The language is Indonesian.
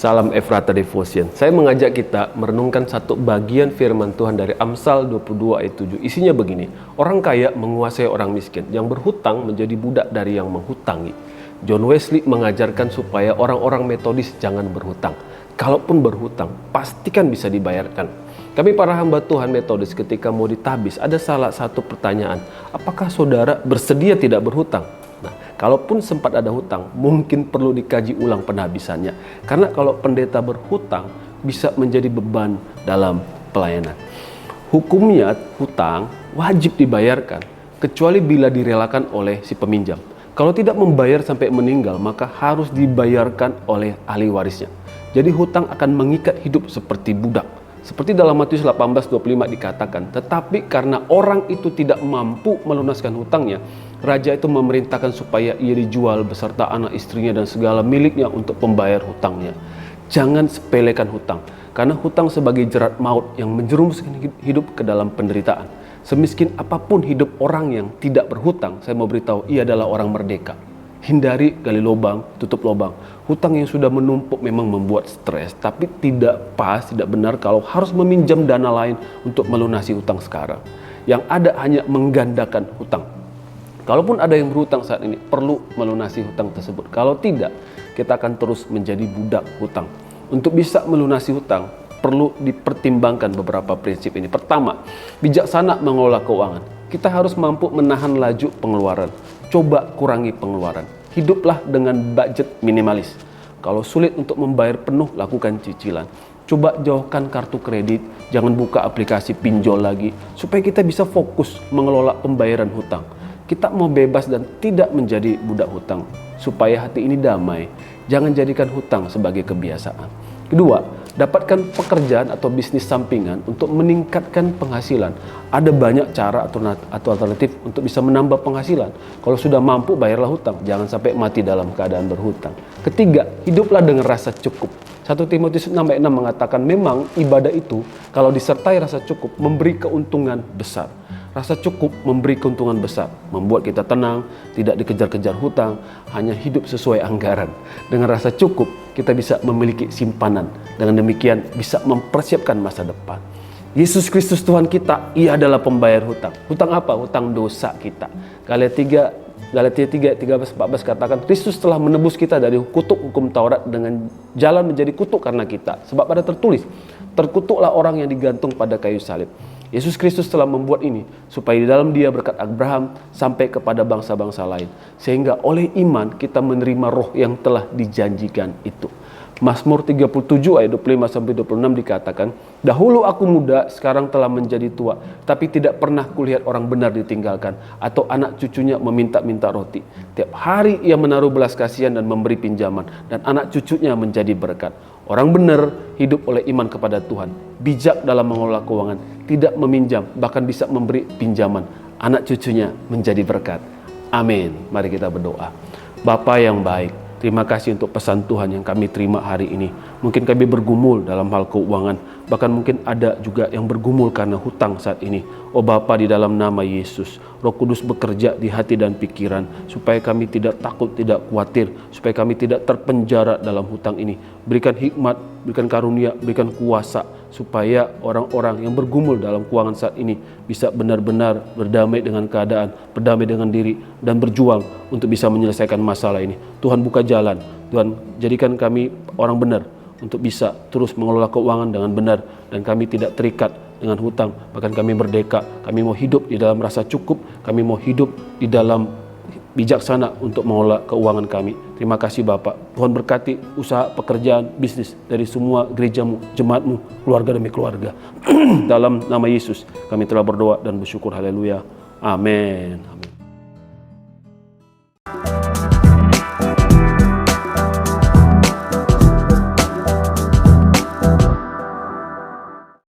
Salam Efrata Devotion. Saya mengajak kita merenungkan satu bagian firman Tuhan dari Amsal 22 ayat 7. Isinya begini, orang kaya menguasai orang miskin, yang berhutang menjadi budak dari yang menghutangi. John Wesley mengajarkan supaya orang-orang metodis jangan berhutang. Kalaupun berhutang, pastikan bisa dibayarkan. Kami para hamba Tuhan metodis ketika mau ditabis, ada salah satu pertanyaan, apakah saudara bersedia tidak berhutang? Nah, kalaupun sempat ada hutang, mungkin perlu dikaji ulang penabisannya. Karena kalau pendeta berhutang, bisa menjadi beban dalam pelayanan. Hukumnya hutang wajib dibayarkan, kecuali bila direlakan oleh si peminjam. Kalau tidak membayar sampai meninggal, maka harus dibayarkan oleh ahli warisnya. Jadi hutang akan mengikat hidup seperti budak. Seperti dalam Matius 18:25 dikatakan, tetapi karena orang itu tidak mampu melunaskan hutangnya, raja itu memerintahkan supaya ia dijual beserta anak istrinya dan segala miliknya untuk pembayar hutangnya. Jangan sepelekan hutang, karena hutang sebagai jerat maut yang menjerumuskan hidup ke dalam penderitaan. Semiskin apapun hidup orang yang tidak berhutang, saya mau beritahu, ia adalah orang merdeka. Hindari gali lubang, tutup lubang. Hutang yang sudah menumpuk memang membuat stres, tapi tidak pas, tidak benar kalau harus meminjam dana lain untuk melunasi hutang sekarang. Yang ada hanya menggandakan hutang. Kalaupun ada yang berhutang saat ini, perlu melunasi hutang tersebut. Kalau tidak, kita akan terus menjadi budak hutang. Untuk bisa melunasi hutang, perlu dipertimbangkan beberapa prinsip ini. Pertama, bijaksana mengelola keuangan. Kita harus mampu menahan laju pengeluaran. Coba kurangi pengeluaran. Hiduplah dengan budget minimalis. Kalau sulit untuk membayar penuh, lakukan cicilan. Coba jauhkan kartu kredit, jangan buka aplikasi pinjol lagi, supaya kita bisa fokus mengelola pembayaran hutang. Kita mau bebas dan tidak menjadi budak hutang, supaya hati ini damai. Jangan jadikan hutang sebagai kebiasaan. Kedua, dapatkan pekerjaan atau bisnis sampingan untuk meningkatkan penghasilan. Ada banyak cara atau alternatif untuk bisa menambah penghasilan. Kalau sudah mampu, bayarlah hutang. Jangan sampai mati dalam keadaan berhutang. Ketiga, hiduplah dengan rasa cukup. 1 Timotius 6:6 mengatakan memang ibadah itu kalau disertai rasa cukup memberi keuntungan besar. Rasa cukup memberi keuntungan besar, membuat kita tenang, tidak dikejar-kejar hutang, hanya hidup sesuai anggaran. Dengan rasa cukup, kita bisa memiliki simpanan. Dengan demikian, bisa mempersiapkan masa depan. Yesus Kristus Tuhan kita, ia adalah pembayar hutang. Hutang apa? Hutang dosa kita. Galatia 3:13-14 katakan, Kristus telah menebus kita dari kutuk hukum Taurat dengan jalan menjadi kutuk karena kita. Sebab ada tertulis, terkutuklah orang yang digantung pada kayu salib. Yesus Kristus telah membuat ini supaya di dalam Dia berkat Abraham sampai kepada bangsa-bangsa lain, sehingga oleh iman kita menerima roh yang telah dijanjikan itu. Mazmur 37 ayat 25-26 dikatakan, dahulu aku muda, sekarang telah menjadi tua, tapi tidak pernah kulihat orang benar ditinggalkan atau anak cucunya meminta-minta roti. Tiap hari ia menaruh belas kasihan dan memberi pinjaman, dan anak cucunya menjadi berkat. Orang benar hidup oleh iman kepada Tuhan, bijak dalam mengelola keuangan, tidak meminjam, bahkan bisa memberi pinjaman. Anak cucunya menjadi berkat. Amin. Mari kita berdoa. Bapa yang baik, terima kasih untuk pesan Tuhan yang kami terima hari ini. Mungkin kami bergumul dalam hal keuangan, bahkan mungkin ada juga yang bergumul karena hutang saat ini. Oh Bapa, di dalam nama Yesus, Roh Kudus bekerja di hati dan pikiran, supaya kami tidak takut, tidak khawatir, supaya kami tidak terpenjara dalam hutang ini. Berikan hikmat, berikan karunia, berikan kuasa, supaya orang-orang yang bergumul dalam keuangan saat ini bisa benar-benar berdamai dengan keadaan, berdamai dengan diri, dan berjuang untuk bisa menyelesaikan masalah ini. Tuhan buka jalan, Tuhan jadikan kami orang benar untuk bisa terus mengelola keuangan dengan benar, dan kami tidak terikat dengan hutang, bahkan kami merdeka. Kami mau hidup di dalam rasa cukup, kami mau hidup di dalam bijaksana untuk mengelola keuangan kami. Terima kasih Bapak. Tuhan berkati usaha, pekerjaan, bisnis dari semua gerejamu, jemaatmu, keluarga demi keluarga. Dalam nama Yesus kami telah berdoa dan bersyukur. Haleluya. Amin.